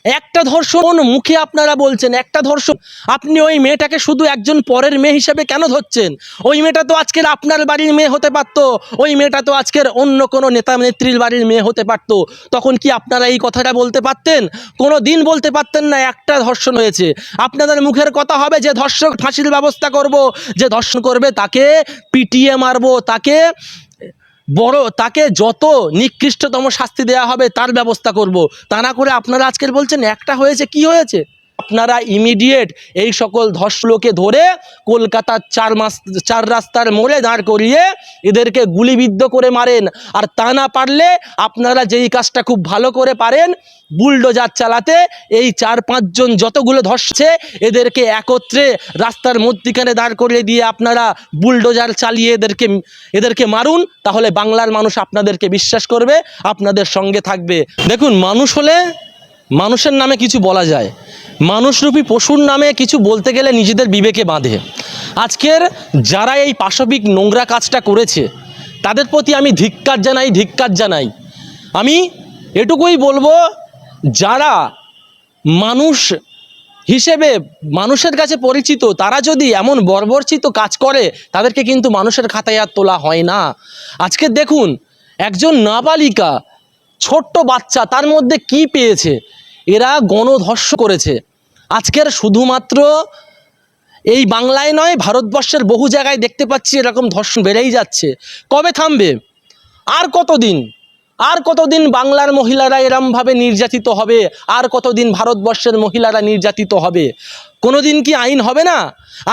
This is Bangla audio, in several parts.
একটা ধর্ষণ মুখে আপনারা বলছেন, একটা ধর্ষণ। আপনি ওই মেয়েটাকে শুধু একজন পরের মেয়ে হিসেবে কেন ধরছেন? ওই মেয়েটা তো আজকের আপনার বাড়ির মেয়ে হতে পারত, ওই মেয়েটা তো আজকের অন্য কোনো নেতা নেত্রীর বাড়ির মেয়ে হতে পারত। তখন কি আপনারা এই কথাটা বলতে পারতেন? কোনো দিন বলতে পারতেন না একটা ধর্ষণ হয়েছে। আপনাদের মুখের কথা হবে যে ধর্ষক ফাঁসির ব্যবস্থা করব, যে ধর্ষণ করবে তাকে পিটিয়ে মারবো, তাকে যত নিকৃষ্টতম শাস্তি দেওয়া হবে তার ব্যবস্থা করব। তা না করে আপনারা আজকের বলছেন একটা হয়েছে। কি হয়েছে? আপনারা ইমিডিয়েট এই সকল ধর্ষককে ধরে কলকাতার চার রাস্তার মোড়ে দাঁড় করিয়ে এদেরকে গুলিবিদ্ধ করে মারেন। আর তা না পারলে আপনারা যেই কাজটা খুব ভালো করে পারেন, বুলডোজার চালাতে, এই 4-5 জন যতগুলো ধর্ষছে এদেরকে একত্রে রাস্তার মধ্যিখানে দাঁড় করিয়ে দিয়ে আপনারা বুলডোজার চালিয়ে এদেরকে মারুন। তাহলে বাংলার মানুষ আপনাদেরকে বিশ্বাস করবে, আপনাদের সঙ্গে থাকবে। দেখুন, মানুষ হলে মানুষের নামে কিছু বলা যায়, মানুষরূপী পশুর নামে কিছু বলতে গেলে নিজেদের বিবেকে বাঁধে। আজকের যারা এই পাশবিক নোংরা কাজটা করেছে তাদের প্রতি আমি ধিক্কার জানাই। আমি এটুকুই বলবো, যারা মানুষ হিসেবে মানুষের কাছে পরিচিত তারা যদি এমন বর্বরচিত কাজ করে তাদেরকে কিন্তু মানুষের খাতায় আর তোলা হয় না। আজকে দেখুন, একজন নাবালিকা ছোট্ট বাচ্চা, তার মধ্যে কি পেয়েছে? এরা গণধর্ষণ করেছে। আজকের শুধুমাত্র এই বাংলায় নয়, ভারতবর্ষের বহু জায়গায় দেখতে পাচ্ছি এরকম ধর্ষণ বেড়েই যাচ্ছে। কবে থামবে? আর কতদিন বাংলার মহিলারা এরমভাবে নির্যাতিত হবে? আর কতদিন ভারতবর্ষের মহিলারা নির্যাতিত হবে? কোনোদিন কি আইন হবে না?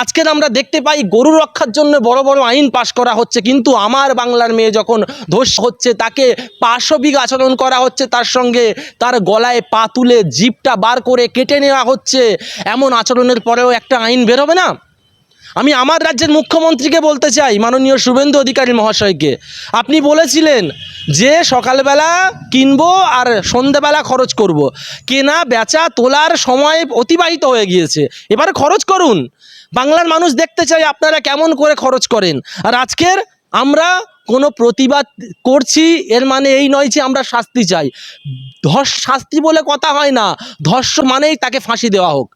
আজকের আমরা দেখতে পাই গরু রক্ষার জন্য বড় বড় আইন পাশ করা হচ্ছে, কিন্তু আমার বাংলার মেয়ে যখন ধর্ষণ হচ্ছে তাকে পাশবিক আচরণ করা হচ্ছে, তার সঙ্গে তার গলায় পা তুলে জিভটা বার করে কেটে নেওয়া হচ্ছে, এমন আচরণের পরেও একটা আইন বেরোবে না? আমি আমার রাজ্যের মুখ্যমন্ত্রীকে বলতে চাই, মাননীয় শুভেন্দু অধিকারী মহাশয়কে, আপনি বলেছিলেন যে সকালবেলা কিনবো আর সন্ধ্যেবেলা খরচ করব। কেনা বেচা তোলার সময় অতিবাহিত হয়ে গিয়েছে, এবারে খরচ করুন। বাংলার মানুষ দেখতে চাই আপনারা কেমন করে খরচ করেন। আর আজকের আমরা কোনো প্রতিবাদ করছি এর মানে এই নয় যে আমরা শাস্তি চাই। শাস্তি বলে কথা হয় না, ধর্ষণ মানেই তাকে ফাঁসি দেওয়া হোক।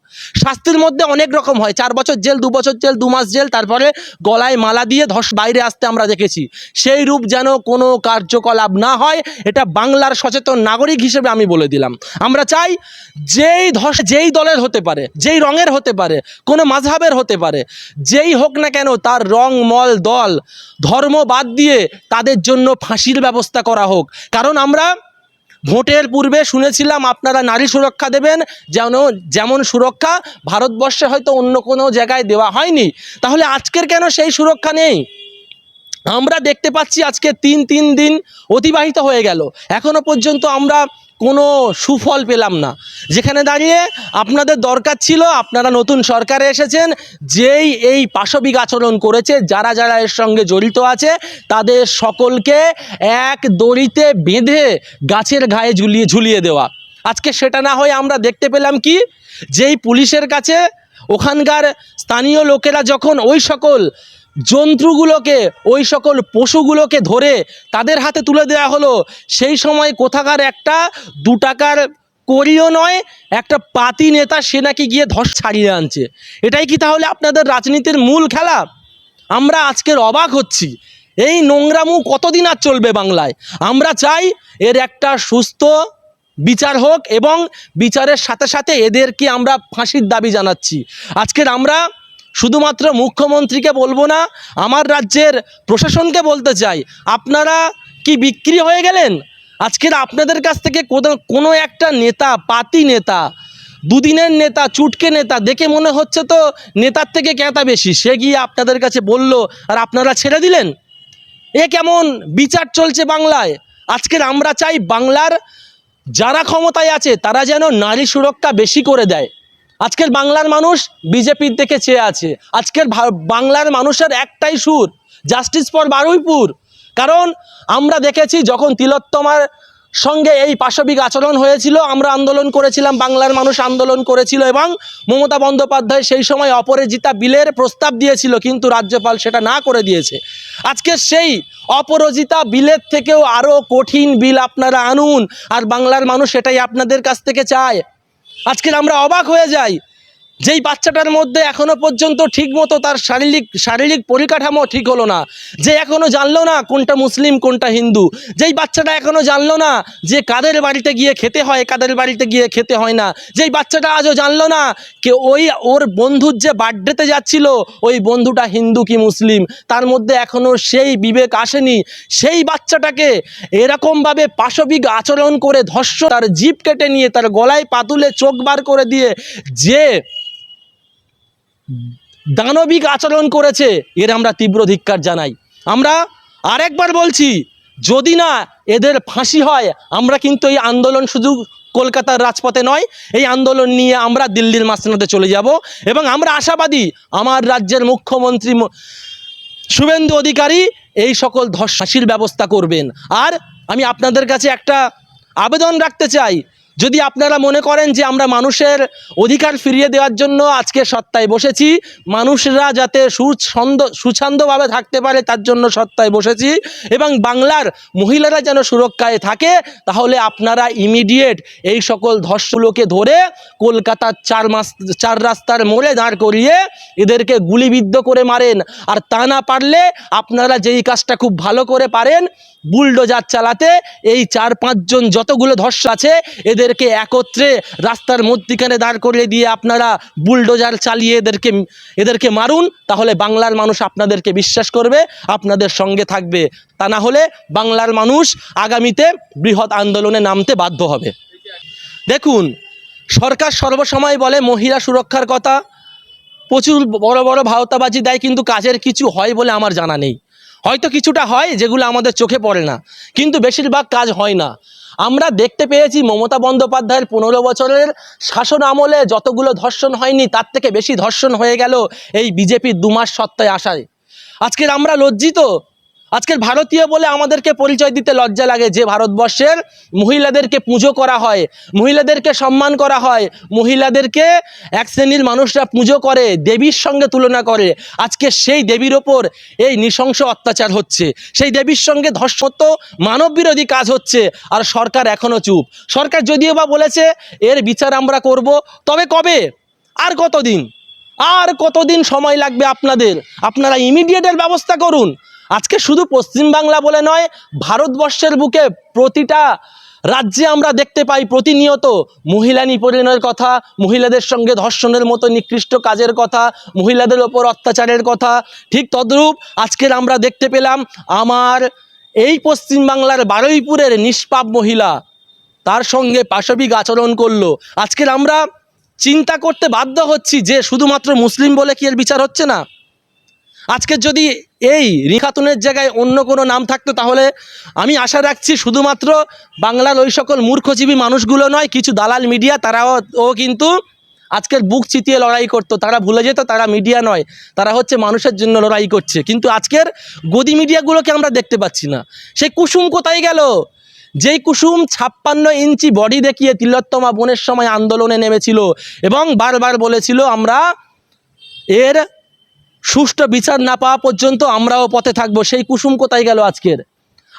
শাস্তির মধ্যে অনেক রকম হয়, 4 বছর জেল, 2 বছর জেল, 2 মাস জেল, তারপরে গলায় মালা দিয়ে বাইরে আসতে আমরা দেখেছি। সেই রূপ যেন কোনো কার্যকলাপ না হয়, এটা বাংলার সচেতন নাগরিক হিসেবে আমি বলে দিলাম। আমরা চাই যেই দলের হতে পারে, যেই রঙের হতে পারে, কোনো মাযহাবের হতে পারে, যেই হোক না কেন, তার রং, মল, দল, ধর্ম বাদ দিয়ে তাদের জন্য ফাঁসির ব্যবস্থা করা হোক। কারণ আমরা ভোটের পূর্বে শুনেছিলাম আপনারা নারী সুরক্ষা দেবেন, যেমন সুরক্ষা ভারতবর্ষে হয়তো অন্য কোনো জায়গায় দেওয়া হয়নি, তাহলে আজকের কেন সেই সুরক্ষা নেই? আমরা দেখতে পাচ্ছি আজকে 3 দিন অতিবাহিত হয়ে গেল, এখনো পর্যন্ত আমরা কোনো সুফল পেলাম না। যেখানে দাঁড়িয়ে আপনাদের দরকার ছিল, আপনারা নতুন সরকারে এসেছেন, যেই এই পাশবিক আচরণ করেছে, যারা এর সঙ্গে জড়িত আছে তাদের সকলকে এক দড়িতে বেঁধে গাছের গায়ে ঝুলিয়ে দেওয়া। আজকে সেটা না হয়ে আমরা দেখতে পেলাম কি, যেই পুলিশের কাছে ওখানকার স্থানীয় লোকেরা যখন ওই সকল জন্তুগুলোকে, ওই সকল পশুগুলোকে ধরে তাদের হাতে তুলে দেওয়া হলো, সেই সময় কোথাকার একটা 2 টাকার করিও নয়, একটা পাতি নেতা সে নাকি গিয়ে ছাড়িয়ে আনছে। এটাই কি তাহলে আপনাদের রাজনীতির মূল খেলা? আমরা আজকের অবাক হচ্ছি, এই নোংরামু কতদিন আর চলবে বাংলায়? আমরা চাই এর একটা সুস্থ বিচার হোক, এবং বিচারের সাথে সাথে এদেরকে আমরা ফাঁসির দাবি জানাচ্ছি। আজকের আমরা শুধুমাত্র মুখ্যমন্ত্রীকে বলবো না, আমার রাজ্যের প্রশাসনকে বলতে চাই, আপনারা কি বিক্রি হয়ে গেলেন? আজকের আপনাদের কাছ থেকে কোনো একটা নেতা, পাতি নেতা, 2 দিনের নেতা, চুটকে নেতা দেখে মনে হচ্ছে তো নেতার থেকে ক্যাঁতা বেশি, সে গিয়ে আপনাদের কাছে বলল আর আপনারা ছেড়ে দিলেন। এ কেমন বিচার চলছে বাংলায়? আজকের আমরা চাই বাংলার যারা ক্ষমতায় আছে তারা যেন নারী সুরক্ষা বেশি করে দেয়। আজকের বাংলার মানুষ বিজেপির দিকে চেয়ে আছে। আজকের বাংলার মানুষের একটাই সুর, জাস্টিস ফর বারুইপুর। কারণ আমরা দেখেছি যখন তিলোত্তমার সঙ্গে এই পাশবিক আচরণ হয়েছিল, আমরা আন্দোলন করেছিলাম, বাংলার মানুষ আন্দোলন করেছিল এবং মমতা বন্দ্যোপাধ্যায় সেই সময় অপরাজিতা বিলের প্রস্তাব দিয়েছিল, কিন্তু রাজ্যপাল সেটা না করে দিয়েছে। আজকে সেই অপরাজিতা বিলের থেকেও আরও কঠিন বিল আপনারা আনুন, আর বাংলার মানুষ সেটাই আপনাদের কাছ থেকে চায়। আজকে আমরা অবাক হয়ে যাই, যেই বাচ্চাটার মধ্যে এখনো পর্যন্ত ঠিকমতো তার শারীরিক পরিকাঠামো ঠিক হলো না, যে এখনো জানলো না কোনটা মুসলিম কোনটা হিন্দু, যেই বাচ্চাটা এখনো জানলো না যে কাদের বাড়িতে গিয়ে খেতে হয় কাদের বাড়িতে গিয়ে খেতে হয় না, যেই বাচ্চাটা আজও জানলো না কে ওর বন্ধুর যে বার্থডেতে যাচ্ছিল ওই বন্ধুটা হিন্দু কি মুসলিম, তার মধ্যে এখনো সেই বিবেক আসেনি। সেই বাচ্চাটাকে এরকমভাবে পাশবিক আচরণ করে ধর্ষণ, তার জিভ কেটে নিয়ে তার গলায় পাতুলে চোখ বার করে দিয়ে যে দানবিক আচরণ করেছে, এর আমরা তীব্র ধিক্কার জানাই। আমরা আরেকবার বলছি, যদি না এদের ফাঁসি হয়, আমরা কিন্তু এই আন্দোলন শুধু কলকাতার রাজপথে নয়, এই আন্দোলন নিয়ে আমরা দিল্লির মাঝখানে চলে যাব এবং আমরা আশাবাদী আমার রাজ্যের মুখ্যমন্ত্রী শুভেন্দু অধিকারী এই সকল ফাঁসির ব্যবস্থা করবেন। আর আমি আপনাদের কাছে একটা আবেদন রাখতে চাই, যদি আপনারা মনে করেন যে আমরা মানুষের অধিকার ফিরিয়ে দেওয়ার জন্য আজকে সত্তায় বসেছি, মানুষরা যাতে সুছন্দভাবে থাকতে পারে তার জন্য সত্তায় বসেছি এবং বাংলার মহিলারা যেন সুরক্ষায় থাকে, তাহলে আপনারা ইমিডিয়েট এই সকল ধর্ষণগুলোকে ধরে কলকাতার চার রাস্তার মোড়ে দাঁড় করিয়ে এদেরকে গুলিবিদ্ধ করে মারেন। আর তা না পারলে আপনারা যেই কাজটা খুব ভালো করে পারেন, বুলডোজার চালাতে, এই 4-5 জন যতগুলো ধর্ষণ আছে এদেরকে একত্রে রাস্তার মধ্যিখানে দাঁড় করিয়ে দিয়ে আপনারা বুলডোজার চালিয়ে এদেরকে মারুন, তাহলে বাংলার মানুষ আপনাদেরকে বিশ্বাস করবে, আপনাদের সঙ্গে থাকবে। তা না হলে বাংলার মানুষ আগামীতে বৃহৎ আন্দোলনে নামতে বাধ্য হবে। দেখুন, সরকার সর্বসময় বলে মহিলা সুরক্ষার কথা, প্রচুর বড় বড় ভাওতাবাজি দেয়, কিন্তু কাজের কিছু হয় বলে আমার জানা নেই। হয়তো কিছুটা হয় যেগুলো আমাদের চোখে পড়ে না, কিন্তু বেশিরভাগ কাজ হয় না। আমরা দেখতে পেয়েছি মমতা বন্দ্যোপাধ্যায়ের 15 বছরের শাসন আমলে যতগুলো ধর্ষণ হয়নি তার থেকে বেশি ধর্ষণ হয়ে গেল এই বিজেপির 2 মাস সত্তায় আসায়। আজকের আমরা লজ্জিত, আজকের ভারতীয় বলে আমাদেরকে পরিচয় দিতে লজ্জা লাগে, যে ভারতবর্ষের মহিলাদেরকে পুজো করা হয়, মহিলাদেরকে সম্মান করা হয়, মহিলাদেরকে এক শ্রেণীর মানুষরা পুজো করে, দেবীর সঙ্গে তুলনা করে। আজকে সেই দেবীর ওপর এই নৃশংস অত্যাচার হচ্ছে, সেই দেবীর সঙ্গে ধর্ষণ, মানব বিরোধী কাজ হচ্ছে, আর সরকার এখনও চুপ। সরকার যদিও বা বলেছে এর বিচার আমরা করব, তবে কবে, আর কতদিন সময় লাগবে আপনাদের? আপনারা ইমিডিয়েটের ব্যবস্থা করুন। আজকে শুধু পশ্চিমবাংলা বলে নয়, ভারতবর্ষের বুকে প্রতিটা রাজ্যে আমরা দেখতে পাই প্রতিনিয়ত মহিলা নিপীড়নের কথা, মহিলাদের সঙ্গে ধর্ষণের মতো নিকৃষ্ট কাজের কথা, মহিলাদের ওপর অত্যাচারের কথা। ঠিক তদ্রূপ আজকের আমরা দেখতে পেলাম আমার এই পশ্চিমবাংলার বারুইপুরের নিষ্পাপ মহিলা, তার সঙ্গে পাশবিক আচরণ করলো। আজকের আমরা চিন্তা করতে বাধ্য হচ্ছি যে শুধুমাত্র মুসলিম বলে কি এর বিচার হচ্ছে না? আজকের যদি এই রিখাতুনের জায়গায় অন্য কোনো নাম থাকতো, তাহলে আমি আশা রাখছি শুধুমাত্র বাংলার ওই সকল মূর্খজীবী মানুষগুলো নয়, কিছু দালাল মিডিয়া তারাও কিন্তু আজকের বুক চিতিয়ে লড়াই করতো। তারা ভুলে যেত তারা মিডিয়া নয়, তারা হচ্ছে মানুষের জন্য লড়াই করছে। কিন্তু আজকের গদি মিডিয়াগুলোকে আমরা দেখতে পাচ্ছি না। সেই কুসুম কোথায় গেল? যেই কুসুম 56 ইঞ্চি বডি দেখিয়ে তিলোত্তমা বোনের সময় আন্দোলনে নেমেছিল এবং বারবার বলেছিল আমরা এর সুষ্ঠু বিচার না পাওয়া পর্যন্ত আমরাও পথে থাকবো, সেই কুসুম কোথায় গেল আজকের?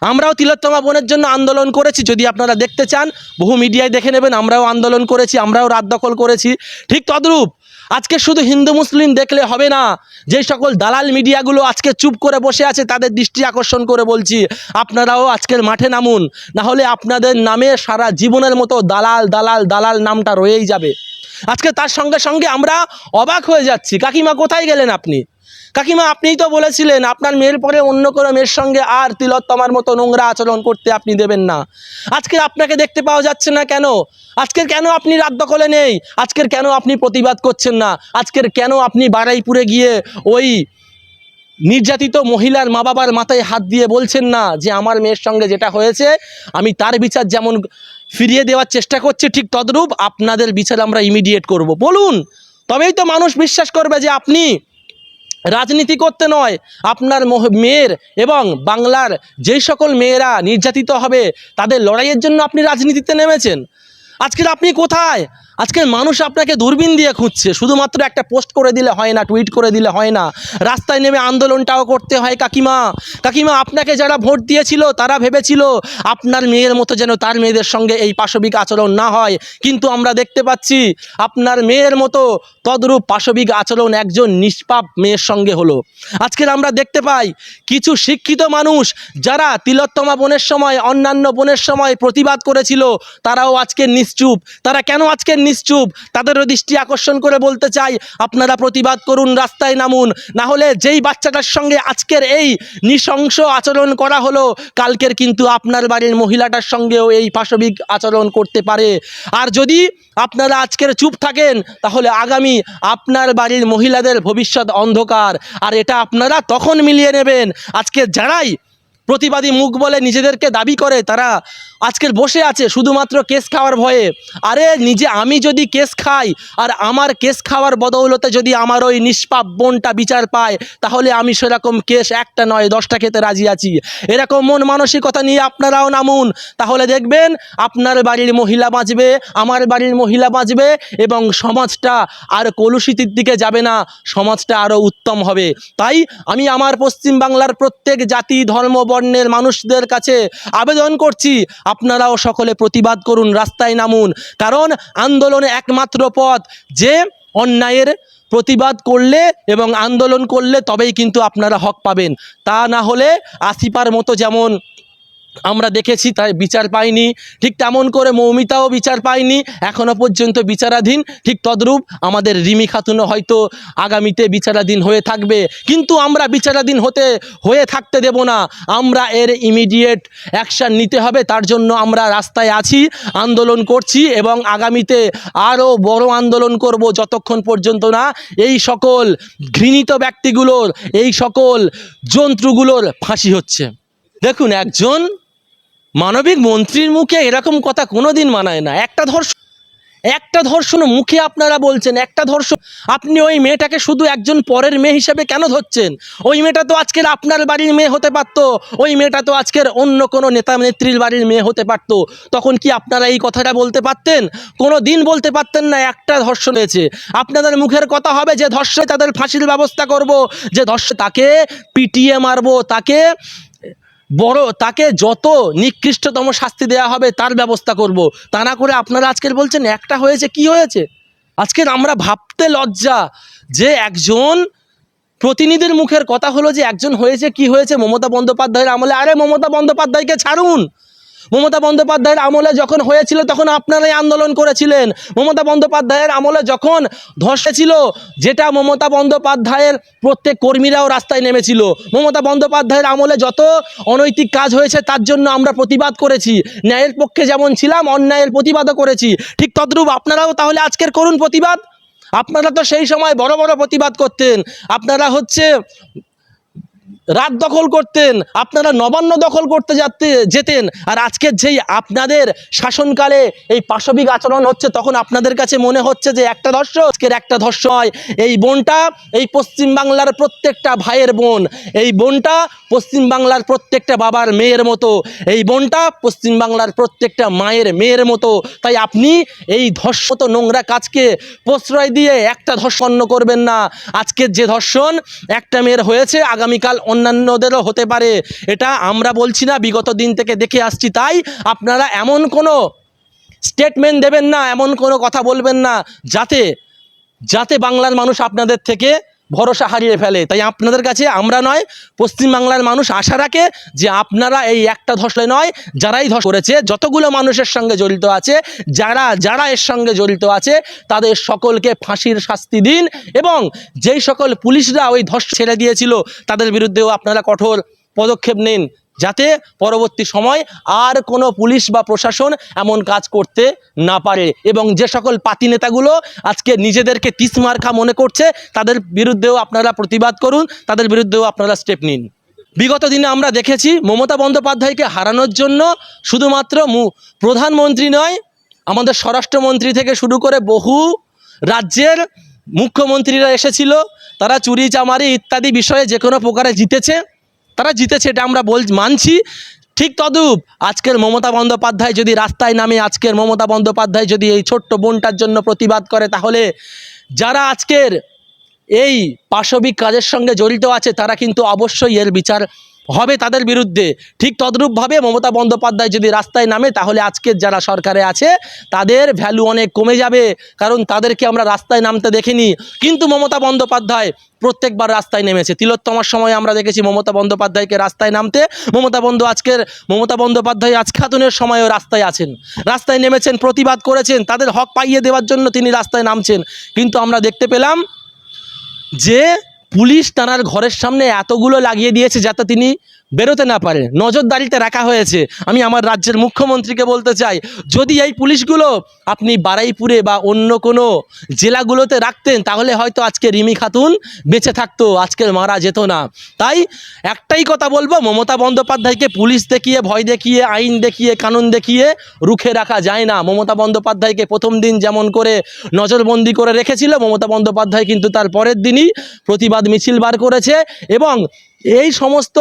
আমরাও তিলোত্তমা বোনের জন্য আন্দোলন করেছি, যদি আপনারা দেখতে চান বহু মিডিয়ায় দেখে নেবেন, আমরাও আন্দোলন করেছি, আমরাও রাত দখল করেছি। ঠিক তদ্রূপ আজকে শুধু হিন্দু মুসলিম দেখলে হবে না, যেই সকল দালাল মিডিয়াগুলো আজকে চুপ করে বসে আছে তাদের দৃষ্টি আকর্ষণ করে বলছি, আপনারাও আজকের মাঠে নামুন, না হলে আপনাদের নামে সারা জীবনের মতো দালাল দালাল দালাল নামটা রয়েই যাবে। আজকে তার সঙ্গে সঙ্গে আমরা অবাক হয়ে যাচ্ছি, কাকিমা কোথায় গেলেন আপনি? কাকিমা, আপনিই তো বলেছিলেন আপনার মেয়ের পরে অন্য কোনো মেয়ের সঙ্গে আর তিলোত্তমার মতো নোংরা আচরণ করতে আপনি দেবেন না। আজকে আপনাকে দেখতে পাওয়া যাচ্ছে না কেন? আজকের কেন আপনি রাত দখলে নেই? আজকের কেন আপনি প্রতিবাদ করছেন না? আজকের কেন আপনি বারুইপুরে গিয়ে ওই নির্যাতিত মহিলার মা বাবার মাথায় হাত দিয়ে বলছেন না যে আমার মেয়ের সঙ্গে যেটা হয়েছে আমি তার বিচার যেমন ফিরিয়ে দেওয়ার চেষ্টা করছি, ঠিক তদ্রূপ আপনাদের বিচার আমরা ইমিডিয়েট করব? বলুন, তবেই তো মানুষ বিশ্বাস করবে যে আপনি রাজনীতি করতে নয়, আপনার মেয়ের এবং বাংলার যেই সকল মেয়েরা নির্যাতিত হবে তাদের লড়াইয়ের জন্য আপনি রাজনীতিতে নেমেছেন। আজকের আপনি কোথায়? আজকের মানুষ আপনাকে দূরবীন দিয়ে খুঁজছে। শুধুমাত্র একটা পোস্ট করে দিলে হয় না, টুইট করে দিলে হয় না, রাস্তায় নেমে আন্দোলনটাও করতে হয়। কাকিমা, কাকিমা, আপনাকে যারা ভোট দিয়েছিল তারা ভেবেছিল আপনার মেয়ের মতো যেন তার মেয়েদের সঙ্গে এই পাশবিক আচরণ না হয়, কিন্তু আমরা দেখতে পাচ্ছি আপনার মেয়ের মতো তদ্রূপ পাশবিক আচরণ একজন নিষ্পাপ মেয়ের সঙ্গে হলো। আজকের আমরা দেখতে পাই কিছু শিক্ষিত মানুষ যারা তিলোত্তমা বোনের সময়, অন্যান্য বোনের সময় প্রতিবাদ করেছিল, তারাও আজকে নিশ্চুপ। তারা কেন আজকে নিশ্চুপ? তাদেরও দৃষ্টি আকর্ষণ করে বলতে চাই, আপনারা প্রতিবাদ করুন, রাস্তায় নামুন। না হলে যেই বাচ্চাটার সঙ্গে আজকের এই নৃশংস আচরণ করা হলো, কালকের কিন্তু আপনার বাড়ির মহিলাটার সঙ্গেও এই পাশবিক আচরণ করতে পারে। আর যদি আপনারা আজকের চুপ থাকেন তাহলে আগামী আপনার বাড়ির মহিলাদের ভবিষ্যৎ অন্ধকার। আর এটা আপনারা তখন মিলিয়ে নেবেন। আজকে যারাই প্রতিবাদী মুখ বলে নিজেদেরকে দাবি করে, তারা আজকের বসে আছে শুধুমাত্র কেস খাওয়ার ভয়ে। আরে আমি যদি কেস খাই আর আমার কেস খাওয়ার বদৌলতে যদি আমার ওই নিষ্পাপ বোনটা বিচার পায়, তাহলে আমি সেরকম কেস একটা নয় 10টা খেতে রাজি আছি। এরকম মন মানসিকতা নিয়ে আপনারাও নামুন, তাহলে দেখবেন আপনার বাড়ির মহিলা বাঁচবে, আমার বাড়ির মহিলা বাঁচবে এবং সমাজটা আর কলুষিতির দিকে যাবে না, সমাজটা আরও উত্তম হবে। তাই আমি আমার পশ্চিমবাংলার প্রত্যেক জাতি, ধর্ম, বর্ণের মানুষদের কাছে আবেদন করছি, আপনারাও সকলে প্রতিবাদ করুন, রাস্তায় নামুন। কারণ আন্দোলনে একমাত্র পথ যে অন্যায়ের প্রতিবাদ করলে এবং আন্দোলন করলে তবেই কিন্তু আপনারা হক পাবেন। তা না হলে আসিফার মতো যেমন আমরা দেখেছি তাই বিচার পায়নি, ঠিক তেমন করে মৌমিতাও বিচার পায়নি, এখনও পর্যন্ত বিচারাধীন। ঠিক তদ্রূপ আমাদের রিমি খাতুনও হয়তো আগামীতে বিচারাধীন হয়ে থাকবে, কিন্তু আমরা বিচারাধীন হয়ে থাকতে দেব না। আমরা এর ইমিডিয়েট অ্যাকশান নিতে হবে, তার জন্য আমরা রাস্তায় আছি, আন্দোলন করছি এবং আগামীতে আরও বড় আন্দোলন করব, যতক্ষণ পর্যন্ত না এই সকল ঘৃণিত ব্যক্তিগুলোর, এই সকল জন্তুগুলোর ফাঁসি হচ্ছে। দেখুন, একজন মানবিক মন্ত্রীর মুখে এরকম কথা কোনোদিন মানায় না। একটা ধর্ষণ মুখে আপনারা বলছেন, একটা ধর্ষণ। আপনি ওই মেয়েটাকে শুধু একজন পরের মেয়ে হিসেবে কেন ধরছেন? ওই মেয়েটা তো আজকের আপনার বাড়ির মেয়ে হতে পারত, ওই মেয়েটা তো আজকের অন্য কোনো নেতা নেত্রীর বাড়ির মেয়ে হতে পারত। তখন কি আপনারা এই কথাটা বলতে পারতেন? কোনো দিন বলতে পারতেন না। একটা ধর্ষণ হয়েছে, আপনাদের মুখের কথা হবে যে ধর্ষণে তাদের ফাঁসির ব্যবস্থা করব, যে তাকে পিটিয়ে মারবো, তাকে যত নিকৃষ্টতম শাস্তি দেওয়া হবে তার ব্যবস্থা করব। তা না করে আপনারা আজকের বলছেন একটা হয়েছে। কি হয়েছে? আজকের আমরা ভাবতে লজ্জা যে একজন প্রতিনিধির মুখের কথা হলো যে একজন হয়েছে। কি হয়েছে? মমতা বন্দ্যোপাধ্যায়ের আমলে। আরে মমতা বন্দ্যোপাধ্যায়কে ছাড়ুন। মমতা বন্দ্যোপাধ্যায়ের আমলে যখন হয়েছিল তখন আপনারাই আন্দোলন করেছিলেন। মমতা বন্দ্যোপাধ্যায়ের আমলে যখন ধসেছিল, যেটা মমতা বন্দ্যোপাধ্যায়ের প্রত্যেক কর্মীরাও রাস্তায় নেমেছিল। মমতা বন্দ্যোপাধ্যায়ের আমলে যত অনৈতিক কাজ হয়েছে তার জন্য আমরা প্রতিবাদ করেছি। ন্যায়ের পক্ষে যেমন ছিলাম, অন্যায়ের প্রতিবাদও করেছি। ঠিক তদ্রূপ আপনারাও তাহলে আজকের করুন প্রতিবাদ। আপনারা তো সেই সময় বড় বড় প্রতিবাদ করতেন, আপনারা রাত দখল করতেন, আপনারা নবান্ন দখল করতে যেতেন। আর আজকের যেই আপনাদের শাসনকালে এই পাশবিক আচরণ হচ্ছে, তখন আপনাদের কাছে মনে হচ্ছে যে একটা ধর্ষণ। আজকের একটা ধর্ষণ হয়। এই বোনটা এই পশ্চিমবাংলার প্রত্যেকটা ভাইয়ের বোন, এই বোনটা পশ্চিমবাংলার প্রত্যেকটা বাবার মেয়ের মতো, এই বোনটা পশ্চিমবাংলার প্রত্যেকটা মায়ের মেয়ের মতো। তাই আপনি এই ধর্ষণ নোংরা কাজকে প্রশ্রয় দিয়ে একটা ধর্ষণ করবেন না। আজকের যে ধর্ষণ একটা মেয়ের হয়েছে, আগামীকাল অন্যান্যদেরও হতে পারে। এটা আমরা বলছি না, বিগত দিন থেকে দেখে আসছি। তাই আপনারা এমন কোনো স্টেটমেন্ট দেবেন না, এমন কোনো কথা বলবেন না যাতে বাংলার মানুষ আপনাদের থেকে ভরসা হারিয়ে ফেলে। তাই আপনাদের কাছে আমরা নয়, পশ্চিমবাংলার মানুষ আশা রাখে যে আপনারা এই একটা ধর্ষণে নয়, যারাই ধর্ষণ করেছে, যতগুলো মানুষের সঙ্গে জড়িত আছে, যারা এর সঙ্গে জড়িত আছে, তাদের সকলকে ফাঁসির শাস্তি দিন। এবং যেই সকল পুলিশরা ওই ধর্ষণ ছেড়ে দিয়েছিল তাদের বিরুদ্ধেও আপনারা কঠোর পদক্ষেপ নিন, যাতে পরবর্তী সময় আর কোনো পুলিশ বা প্রশাসন এমন কাজ করতে না পারে। এবং যে সকল পাতি নেতাগুলো আজকে নিজেদেরকে তিসমার্কা মনে করছে, তাদের বিরুদ্ধেও আপনারা প্রতিবাদ করুন, তাদের বিরুদ্ধেও আপনারা স্টেপ নিন। বিগত দিনে আমরা দেখেছি মমতা বন্দ্যোপাধ্যায়কে হারানোর জন্য শুধুমাত্র প্রধানমন্ত্রী নয়, আমাদের স্বরাষ্ট্রমন্ত্রী থেকে শুরু করে বহু রাজ্যের মুখ্যমন্ত্রীরা এসেছিল, তারা চুরি চামারি ইত্যাদি বিষয়ে যে কোনো প্রকারে জিতেছে, তারা জিতেছে, এটা আমরা মানছি। ঠিক তদ্রূপ আজকের মমতা বন্দ্যোপাধ্যায় যদি রাস্তায় নামে, আজকের মমতা বন্দ্যোপাধ্যায় যদি এই ছোট্ট বোনটার জন্য প্রতিবাদ করে, তাহলে যারা আজকের এই পাশবিক কাজের সঙ্গে জড়িত আছে তারা কিন্তু অবশ্যই এর বিচার হবে তাদের বিরুদ্ধে। ঠিক তদ্রূপভাবে মমতা বন্দ্যোপাধ্যায় যদি রাস্তায় নামে, তাহলে আজকের যারা সরকারে আছে তাদের ভ্যালু অনেক কমে যাবে, কারণ তাদেরকে আমরা রাস্তায় নামতে দেখিনি। কিন্তু মমতা বন্দ্যোপাধ্যায় প্রত্যেকবার রাস্তায় নেমেছে। তিলোত্তমার সময় আমরা দেখেছি মমতা বন্দ্যোপাধ্যায়কে রাস্তায় নামতে। মমতা বন্দ্যোপাধ্যায় আজ খাতুনের সময়ও রাস্তায় আছেন, রাস্তায় নেমেছেন, প্রতিবাদ করেছেন, তাদের হক পাইয়ে দেওয়ার জন্য তিনি রাস্তায় নামছেন। কিন্তু আমরা দেখতে পেলাম যে পুলিশ তার ঘরের সামনে এতগুলো লাগিয়ে দিয়েছে যাতে তিনি বেরোতে না পারে, নজরদারিতে রাখা হয়েছে। আমি আমার রাজ্যের মুখ্যমন্ত্রীকে বলতে চাই, যদি এই পুলিশগুলো আপনি বারুইপুরে বা অন্য কোনো জেলাগুলোতে রাখতেন, তাহলে হয়তো আজকে রিমি খাতুন বেঁচে থাকতো, আজকে মারা যেত না। তাই একটাই কথা বলবো, মমতা বন্দ্যোপাধ্যায়কে পুলিশ দেখিয়ে, ভয় দেখিয়ে, আইন দেখিয়ে, কানুন দেখিয়ে রুখে রাখা যায় না। মমতা বন্দ্যোপাধ্যায়কে প্রথম দিন যেমন করে নজরবন্দি করে রেখেছিল, মমতা বন্দ্যোপাধ্যায় কিন্তু তার পরের দিনই প্রতিবাদ মিছিল বার করেছে, এবং এই সমস্ত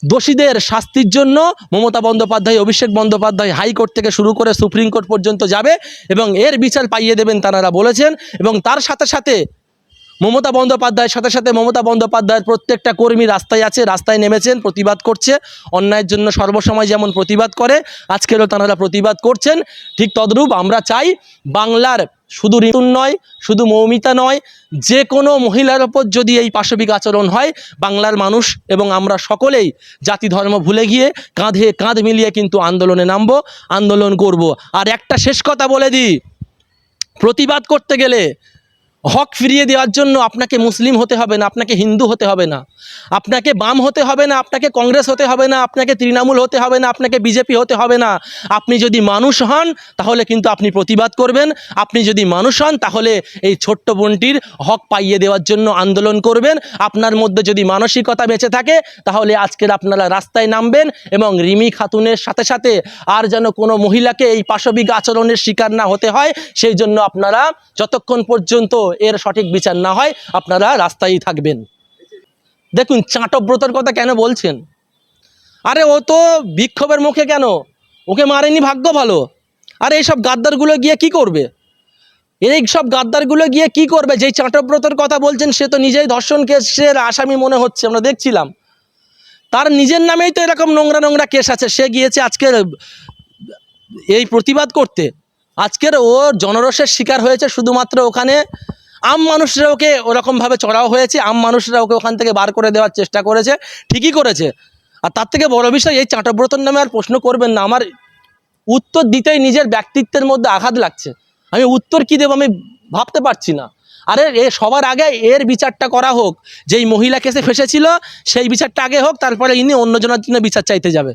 দোষীদের শাস্তির জন্য মমতা বন্দ্যোপাধ্যায়, অভিষেক বন্দ্যোপাধ্যায় হাইকোর্ট থেকে শুরু করে সুপ্রিম কোর্ট পর্যন্ত যাবে এবং এর বিচার পাইয়ে দেবেন তারা বলেছেন। এবং তার সাথে সাথে মমতা বন্দ্যোপাধ্যায়ের প্রত্যেকটা কর্মী রাস্তায় আছে, রাস্তায় নেমেছেন, প্রতিবাদ করছে। অন্যায়ের জন্য সর্বসময় যেমন প্রতিবাদ করে, আজকেরও তারা প্রতিবাদ করছেন। ঠিক তদ্রূপ আমরা চাই বাংলার শুধু ঋতুন নয়, শুধু মৌমিতা নয়, যে কোনো মহিলার ওপর যদি এই পাশবিক আচরণ হয়, বাংলার মানুষ এবং আমরা সকলেই জাতি ধর্ম ভুলে গিয়ে কাঁধে কাঁধ মিলিয়ে কিন্তু আন্দোলনে নামবো, আন্দোলন করব। আর একটা শেষ কথা বলে দিই, প্রতিবাদ করতে গেলে হক ফিরিয়ে দেওয়ার জন্য আপনাকে মুসলিম হতে হবে না, আপনাকে হিন্দু হতে হবে না, আপনাকে বাম হতে হবে না, আপনাকে কংগ্রেস হতে হবে না, আপনাকে তৃণমূল হতে হবে না, আপনাকে বিজেপি হতে হবে না। আপনি যদি মানুষ হন তাহলে কিন্তু আপনি প্রতিবাদ করবেন। আপনি যদি মানুষ হন তাহলে এই ছোট্ট বোনটির হক পাইয়ে দেওয়ার জন্য আন্দোলন করবেন। আপনার মধ্যে যদি মানসিকতা বেঁচে থাকে তাহলে আজকের আপনারা রাস্তায় নামবেন এবং রিমি খাতুনের সাথে সাথে আর যেন কোনো মহিলাকে এই পাশবিক আচরণের শিকার না হতে হয়, সেই জন্য আপনারা যতক্ষণ পর্যন্ত এর সঠিক বিচার না হয় আপনারা রাস্তায় থাকবেন। দেখুন, চাটব্রতর কথা কেন বলছেন? আরে ও তো বিক্ষোভের মুখে, কেন ওকে মারেনি, ভাগ্য ভালো। আরে এইসব গাদ্দারগুলো গিয়ে কি করবে? এইসব গাদ্দারগুলো গিয়ে কি করবে? যেই চাটব্রতর কথা বলছেন সে তো নিজেই ধর্ষণ কেসের আসামি মনে হচ্ছে, আমরা দেখছিলাম। তার নিজের নামেই তো এরকম নোংরা নোংরা কেস আছে। সে গিয়েছে আজকের এই প্রতিবাদ করতে। আজকের ও জনরোষের শিকার হয়েছে শুধুমাত্র ওখানে আম মানুষরা ওকে ওরকমভাবে চড়াও হয়েছে, আম মানুষরা ওকে ওখান থেকে বার করে দেওয়ার চেষ্টা করেছে, ঠিকই করেছে। আর তার থেকে বড় বিষয়, এই চাটব্রতর নামে আর প্রশ্ন করবেন না। আমার উত্তর দিতেই নিজের ব্যক্তিত্বের মধ্যে আঘাত লাগছে। আমি উত্তর কী দেবো আমি ভাবতে পারছি না। আরে সবার আগে এর বিচারটা করা হোক, যেই মহিলা কেসে ফেসেছিল সেই বিচারটা আগে হোক, তারপরে ইনি অন্যজনের জন্য বিচার চাইতে যাবে।